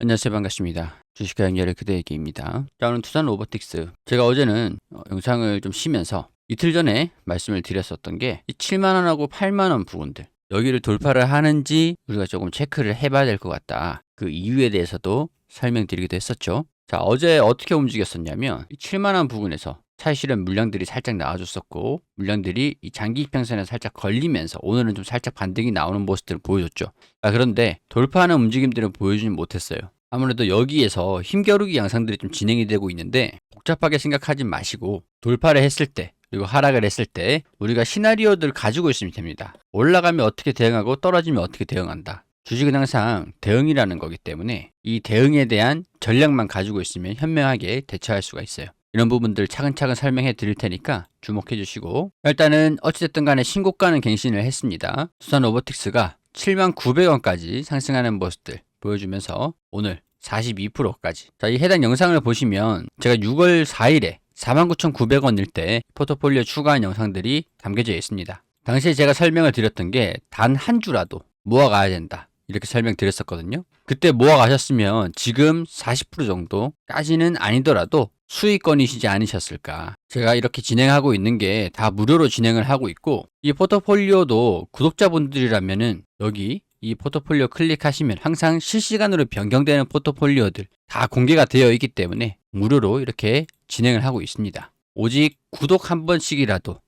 안녕하세요. 반갑습니다. 주식과 연결의 그대에게입니다. 자, 오늘 두산 로보틱스. 제가 어제는 영상을 좀 쉬면서 이틀 전에 말씀을 드렸었던 게 이 7만원하고 8만원 부분들, 여기를 돌파를 하는지 우리가 조금 체크를 해봐야 될 것 같다. 그 이유에 대해서도 설명드리기도 했었죠. 자, 어제 어떻게 움직였었냐면 이 7만원 부근에서 사실은 물량들이 살짝 나와줬었고, 물량들이 이 장기 이평선에 살짝 걸리면서 오늘은 좀 살짝 반등이 나오는 모습들을 보여줬죠. 그런데 돌파하는 움직임들을 보여주진 못했어요. 아무래도 여기에서 힘겨루기 양상들이 좀 진행이 되고 있는데, 복잡하게 생각하지 마시고 돌파를 했을 때 그리고 하락을 했을 때 우리가 시나리오들을 가지고 있으면 됩니다. 올라가면 어떻게 대응하고 떨어지면 어떻게 대응한다. 주식은 항상 대응이라는 거기 때문에 이 대응에 대한 전략만 가지고 있으면 현명하게 대처할 수가 있어요. 이런 부분들 차근차근 설명해 드릴 테니까 주목해 주시고, 일단은 어찌됐든 간에 신고가는 갱신을 했습니다. 두산 로보틱스가 79,900원까지 상승하는 모습들 보여주면서 오늘 42%까지. 자, 이 해당 영상을 보시면 제가 6월 4일에 49,900원일 때 포트폴리오 추가한 영상들이 담겨져 있습니다. 당시에 제가 설명을 드렸던 게 단 한 주라도 모아가야 된다, 이렇게 설명드렸었거든요. 그때 모아가셨으면 지금 40% 정도까지는 아니더라도 수익권이시지 않으셨을까. 제가 이렇게 진행하고 있는 게 다 무료로 진행을 하고 있고, 이 포트폴리오도 구독자분들이라면은 여기 이 포트폴리오 클릭하시면 항상 실시간으로 변경되는 포트폴리오들 다 공개가 되어 있기 때문에 무료로 이렇게 진행을 하고 있습니다. 오직 구독 한 번씩이라도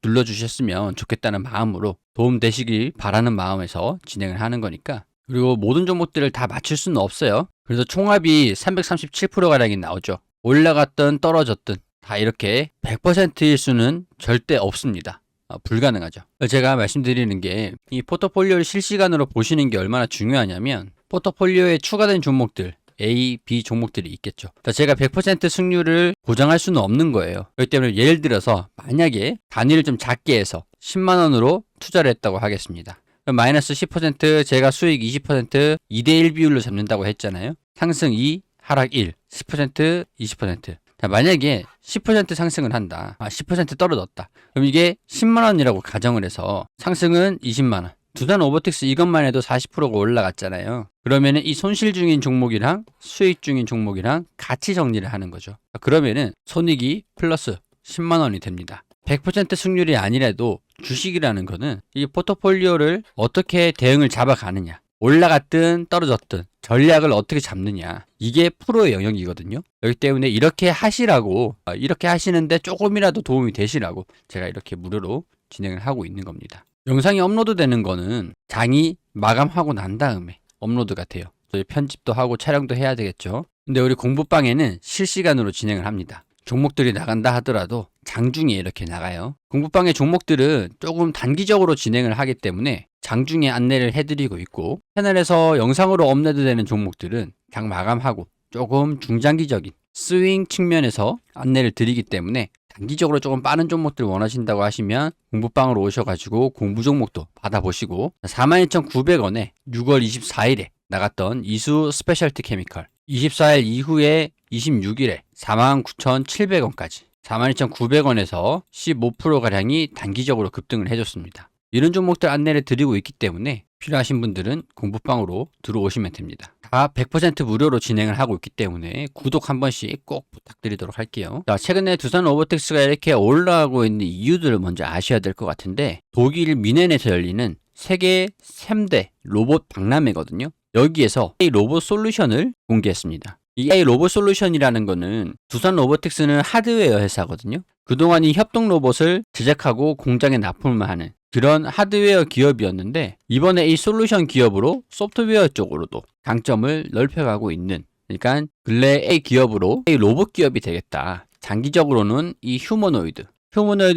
눌러주셨으면 좋겠다는 마음으로 도움되시길 바라는 마음에서 진행을 하는 거니까. 그리고 모든 종목들을 다 맞출 수는 없어요. 그래서 총합이 337%가량이 나오죠. 올라갔든 떨어졌든 다 이렇게 100%일 수는 절대 없습니다. 불가능하죠. 제가 말씀드리는 게 이 포트폴리오를 실시간으로 보시는 게 얼마나 중요하냐면, 포트폴리오에 추가된 종목들 A, B 종목들이 있겠죠. 제가 100% 승률을 보장할 수는 없는 거예요. 그렇기 때문에 예를 들어서 만약에 단위를 좀 작게 해서 10만원으로 투자를 했다고 하겠습니다. 마이너스 10%, 제가 수익 20%, 2대1 비율로 잡는다고 했잖아요. 상승 2, 하락 1, 10%, 20%. 자, 만약에 10% 상승을 한다. 10% 떨어졌다. 그럼 이게 10만원이라고 가정을 해서 상승은 20만원. 두산 로보틱스 이것만 해도 40%가 올라갔잖아요. 그러면은 이 손실 중인 종목이랑 수익 중인 종목이랑 같이 정리를 하는 거죠. 그러면은 손익이 플러스 10만원이 됩니다. 100% 승률이 아니라도 주식이라는 거는 이 포트폴리오를 어떻게 대응을 잡아가느냐, 올라갔든 떨어졌든 전략을 어떻게 잡느냐, 이게 프로의 영역이거든요. 그렇기 때문에 이렇게 하시라고, 이렇게 하시는데 조금이라도 도움이 되시라고 제가 이렇게 무료로 진행을 하고 있는 겁니다. 영상이 업로드되는 거는 장이 마감하고 난 다음에 업로드가 돼요. 편집도 하고 촬영도 해야 되겠죠. 근데 우리 공부방에는 실시간으로 진행을 합니다. 종목들이 나간다 하더라도 장중에 이렇게 나가요. 공부방의 종목들은 조금 단기적으로 진행을 하기 때문에 장중에 안내를 해드리고 있고, 채널에서 영상으로 업로드되는 종목들은 장 마감하고 조금 중장기적인 스윙 측면에서 안내를 드리기 때문에 단기적으로 조금 빠른 종목들 원하신다고 하시면 공부방으로 오셔가지고 공부 종목도 받아보시고, 42,900원에 6월 24일에 나갔던 이수 스페셜티 케미컬, 24일 이후에 26일에 49,700원까지 42,900원에서 15%가량이 단기적으로 급등을 해줬습니다. 이런 종목들 안내를 드리고 있기 때문에 필요하신 분들은 공부방으로 들어오시면 됩니다. 다 100% 무료로 진행을 하고 있기 때문에 구독 한 번씩 꼭 부탁드리도록 할게요. 자, 최근에 두산 로보틱스가 이렇게 올라가고 있는 이유들을 먼저 아셔야 될 것 같은데, 독일 뮌헨에서 열리는 세계 3대 로봇 박람회거든요. 여기에서 AI 로봇 솔루션을 공개했습니다. 이 AI 로봇 솔루션이라는 거는, 두산 로보틱스는 하드웨어 회사거든요. 그동안 이 협동 로봇을 제작하고 공장에 납품을 하는 그런 하드웨어 기업이었는데, 이번에 이 솔루션 기업으로 소프트웨어 쪽으로도 강점을 넓혀가고 있는, 그러니까 근래 A 기업으로 A 로봇 기업이 되겠다. 장기적으로는 이 휴머노이드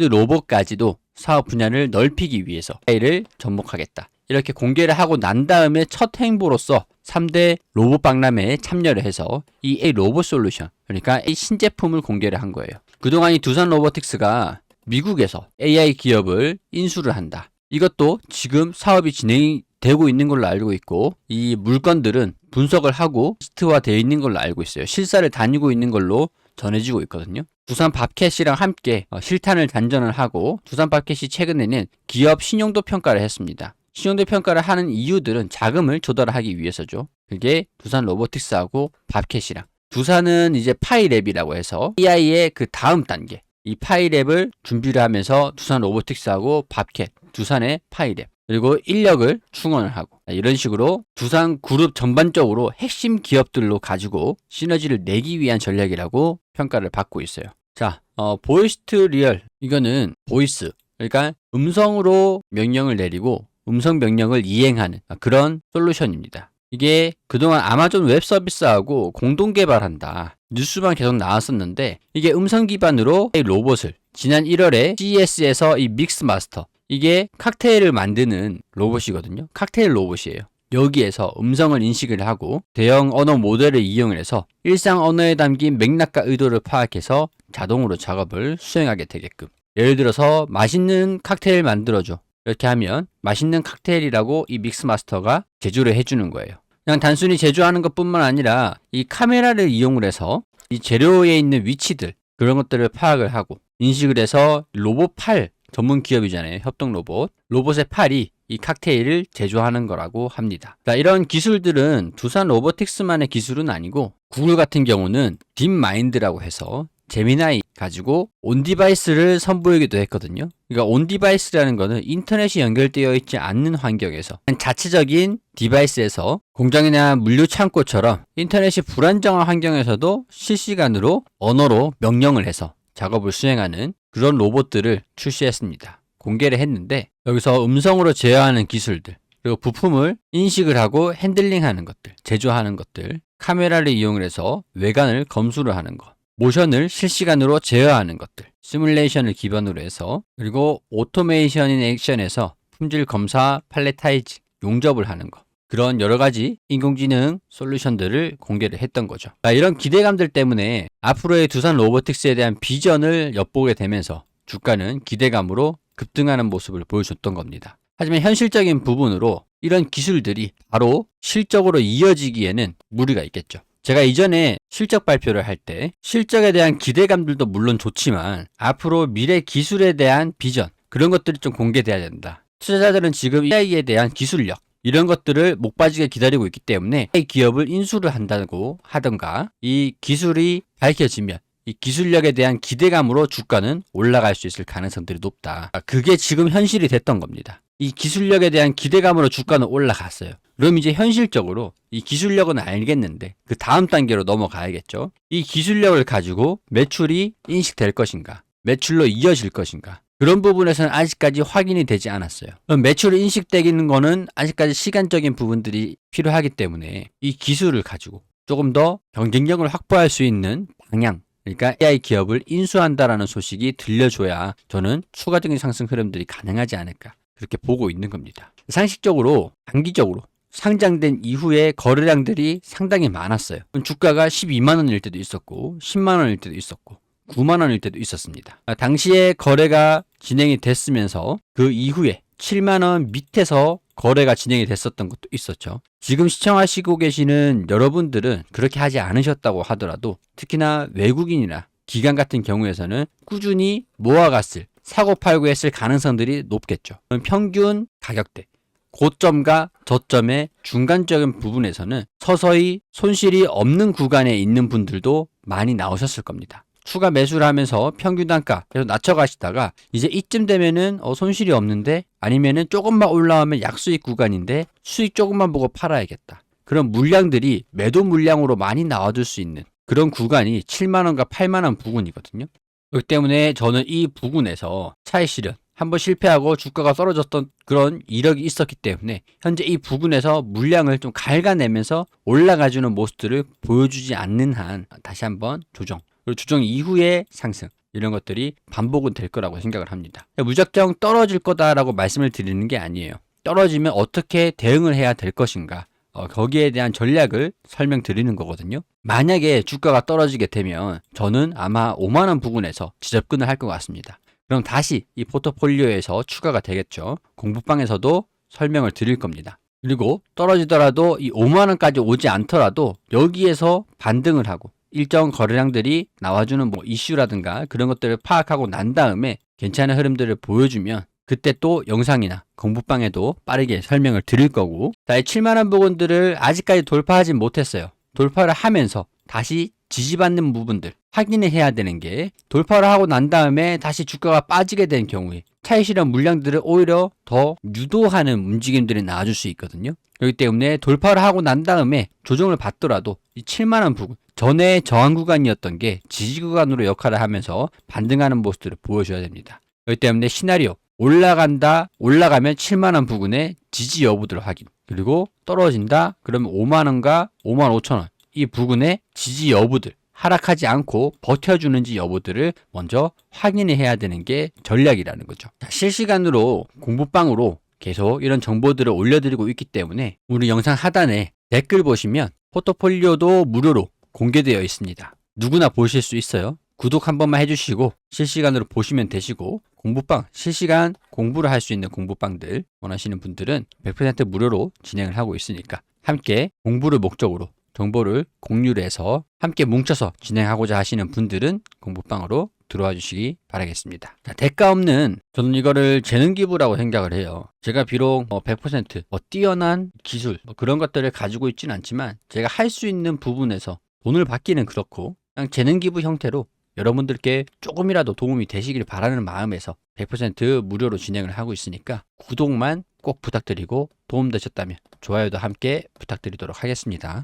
로봇까지도 사업 분야를 넓히기 위해서 AI를 접목하겠다, 이렇게 공개를 하고 난 다음에 첫 행보로서 3대 로봇 박람회에 참여를 해서 이 A 로봇 솔루션, 그러니까 이 신제품을 공개를 한 거예요. 그동안 이 두산 로보틱스가 미국에서 AI 기업을 인수를 한다, 이것도 지금 사업이 진행이 되고 있는 걸로 알고 있고, 이 물건들은 분석을 하고 리스트화 되어 있는 걸로 알고 있어요. 실사를 다니고 있는 걸로 전해지고 있거든요. 두산 밥캣이랑 함께 실탄을 단전을 하고, 두산 밥캣이 최근에는 기업 신용도 평가를 했습니다. 신용도 평가를 하는 이유들은 자금을 조달하기 위해서죠. 그게 두산 로보틱스하고 밥캣이랑 두산은 이제 파이랩이라고 해서 AI의 그 다음 단계 이 파이랩을 준비를 하면서 두산 로보틱스하고 밥캣, 두산의 파이랩 그리고 인력을 충원을 하고 이런 식으로 두산 그룹 전반적으로 핵심 기업들로 가지고 시너지를 내기 위한 전략이라고 평가를 받고 있어요. 자, 보이스 투 리얼 이거는 보이스 그러니까 음성으로 명령을 내리고 음성 명령을 이행하는 그런 솔루션입니다. 이게 그동안 아마존 웹 서비스하고 공동 개발한다. 뉴스만 계속 나왔었는데 이게 음성 기반으로 이 로봇을 지난 1월에 CES에서 이 믹스마스터 이게 칵테일을 만드는 로봇이거든요. 칵테일 로봇이에요. 여기에서 음성을 인식을 하고 대형 언어 모델을 이용을 해서 일상 언어에 담긴 맥락과 의도를 파악해서 자동으로 작업을 수행하게 되게끔. 예를 들어서 맛있는 칵테일 만들어줘. 이렇게 하면 맛있는 칵테일이라고 이 믹스마스터가 제조를 해주는 거예요. 그냥 단순히 제조하는 것뿐만 아니라 이 카메라를 이용을 해서 이 재료에 있는 위치들 그런 것들을 파악을 하고 인식을 해서 로봇 팔 전문 기업이잖아요. 협동 로봇. 로봇의 팔이 이 칵테일을 제조하는 거라고 합니다. 자, 이런 기술들은 두산 로보틱스만의 기술은 아니고 구글 같은 경우는 딥마인드라고 해서 제미나이 가지고 온디바이스를 선보이기도 했거든요. 그러니까 온디바이스라는 거는 인터넷이 연결되어 있지 않는 환경에서 자체적인 디바이스에서 공장이나 물류 창고처럼 인터넷이 불안정한 환경에서도 실시간으로 언어로 명령을 해서 작업을 수행하는 그런 로봇들을 출시했습니다. 공개를 했는데 여기서 음성으로 제어하는 기술들 그리고 부품을 인식을 하고 핸들링하는 것들, 제조하는 것들, 카메라를 이용을 해서 외관을 검수를 하는 것, 모션을 실시간으로 제어하는 것들, 시뮬레이션을 기반으로 해서 그리고 오토메이션 인 액션에서 품질 검사, 팔레타이즈, 용접을 하는 것 그런 여러 가지 인공지능 솔루션들을 공개를 했던 거죠. 이런 기대감들 때문에 앞으로의 두산 로보틱스에 대한 비전을 엿보게 되면서 주가는 기대감으로 급등하는 모습을 보여줬던 겁니다. 하지만 현실적인 부분으로 이런 기술들이 바로 실적으로 이어지기에는 무리가 있겠죠. 제가 이전에 실적 발표를 할 때 실적에 대한 기대감들도 물론 좋지만 앞으로 미래 기술에 대한 비전 그런 것들이 좀 공개돼야 된다. 투자자들은 지금 AI에 대한 기술력 이런 것들을 목 빠지게 기다리고 있기 때문에 AI 기업을 인수를 한다고 하던가 이 기술이 밝혀지면 이 기술력에 대한 기대감으로 주가는 올라갈 수 있을 가능성들이 높다. 그게 지금 현실이 됐던 겁니다. 이 기술력에 대한 기대감으로 주가는 올라갔어요. 그럼 이제 현실적으로 이 기술력은 알겠는데 그 다음 단계로 넘어가야겠죠. 이 기술력을 가지고 매출이 인식될 것인가? 매출로 이어질 것인가? 그런 부분에서는 아직까지 확인이 되지 않았어요. 매출이 인식되기는 거는 아직까지 시간적인 부분들이 필요하기 때문에 이 기술을 가지고 조금 더 경쟁력을 확보할 수 있는 방향 그러니까 AI 기업을 인수한다라는 소식이 들려줘야 저는 추가적인 상승 흐름들이 가능하지 않을까 그렇게 보고 있는 겁니다. 상식적으로 단기적으로 상장된 이후에 거래량들이 상당히 많았어요. 주가가 12만 원일 때도 있었고 10만 원일 때도 있었고 9만 원일 때도 있었습니다. 당시에 거래가 진행이 됐으면서 그 이후에 7만 원 밑에서 거래가 진행이 됐었던 것도 있었죠. 지금 시청하시고 계시는 여러분들은 그렇게 하지 않으셨다고 하더라도 특히나 외국인이나 기관 같은 경우에서는 꾸준히 모아갔을 사고팔고 했을 가능성들이 높겠죠. 평균 가격대 고점과 저점의 중간적인 부분에서는 서서히 손실이 없는 구간에 있는 분들도 많이 나오셨을 겁니다. 추가 매수를 하면서 평균 단가 계속 낮춰가시다가 이제 이쯤 되면은 손실이 없는데 아니면은 조금만 올라오면 약수익 구간인데 수익 조금만 보고 팔아야겠다. 그런 물량들이 매도 물량으로 많이 나와줄 수 있는 그런 구간이 7만원과 8만원 부근이거든요. 그렇기 때문에 저는 이 부근에서 차익 실현 한번 실패하고 주가가 떨어졌던 그런 이력이 있었기 때문에 현재 이 부분에서 물량을 좀 갉아내면서 올라가주는 모습들을 보여주지 않는 한 다시 한번 조정 그리고 조정 이후의 상승 이런 것들이 반복은 될 거라고 생각을 합니다. 무작정 떨어질 거다라고 말씀을 드리는 게 아니에요. 떨어지면 어떻게 대응을 해야 될 것인가 거기에 대한 전략을 설명드리는 거거든요. 만약에 주가가 떨어지게 되면 저는 아마 5만원 부근에서 재접근을 할 것 같습니다. 그럼 다시 이 포트폴리오에서 추가가 되겠죠. 공부방에서도 설명을 드릴 겁니다. 그리고 떨어지더라도 이 5만원까지 오지 않더라도 여기에서 반등을 하고 일정 거래량들이 나와주는 뭐 이슈라든가 그런 것들을 파악하고 난 다음에 괜찮은 흐름들을 보여주면 그때 또 영상이나 공부방에도 빠르게 설명을 드릴 거고, 자, 이 7만원 부분들을 아직까지 돌파하진 못했어요. 돌파를 하면서 다시 지지받는 부분들 확인을 해야 되는 게, 돌파를 하고 난 다음에 다시 주가가 빠지게 된 경우에 차익실현 물량들을 오히려 더 유도하는 움직임들이 나와줄 수 있거든요. 그렇기 때문에 돌파를 하고 난 다음에 조정을 받더라도 이 7만원 부분, 전에 저항 구간이었던 게 지지 구간으로 역할을 하면서 반등하는 모습들을 보여줘야 됩니다. 그렇기 때문에 시나리오 올라간다, 올라가면 7만원 부근의 지지 여부들을 확인, 그리고 떨어진다 그러면 5만원과 55,000원 이 부근의 지지 여부들, 하락하지 않고 버텨주는지 여부들을 먼저 확인을 해야 되는 게 전략이라는 거죠. 실시간으로 공부방으로 계속 이런 정보들을 올려드리고 있기 때문에 우리 영상 하단에 댓글 보시면 포트폴리오도 무료로 공개되어 있습니다. 누구나 보실 수 있어요. 구독 한 번만 해주시고 실시간으로 보시면 되시고, 공부방, 실시간 공부를 할 수 있는 공부방들 원하시는 분들은 100% 무료로 진행을 하고 있으니까 함께 공부를 목적으로 정보를 공유를 해서 함께 뭉쳐서 진행하고자 하시는 분들은 공부방으로 들어와 주시기 바라겠습니다. 자, 대가 없는, 저는 이거를 재능 기부라고 생각을 해요. 제가 비록 100% 뛰어난 기술 그런 것들을 가지고 있지는 않지만 제가 할 수 있는 부분에서 돈을 받기는 그렇고, 그냥 재능 기부 형태로 여러분들께 조금이라도 도움이 되시길 바라는 마음에서 100% 무료로 진행을 하고 있으니까 구독만 꼭 부탁드리고, 도움되셨다면 좋아요도 함께 부탁드리도록 하겠습니다.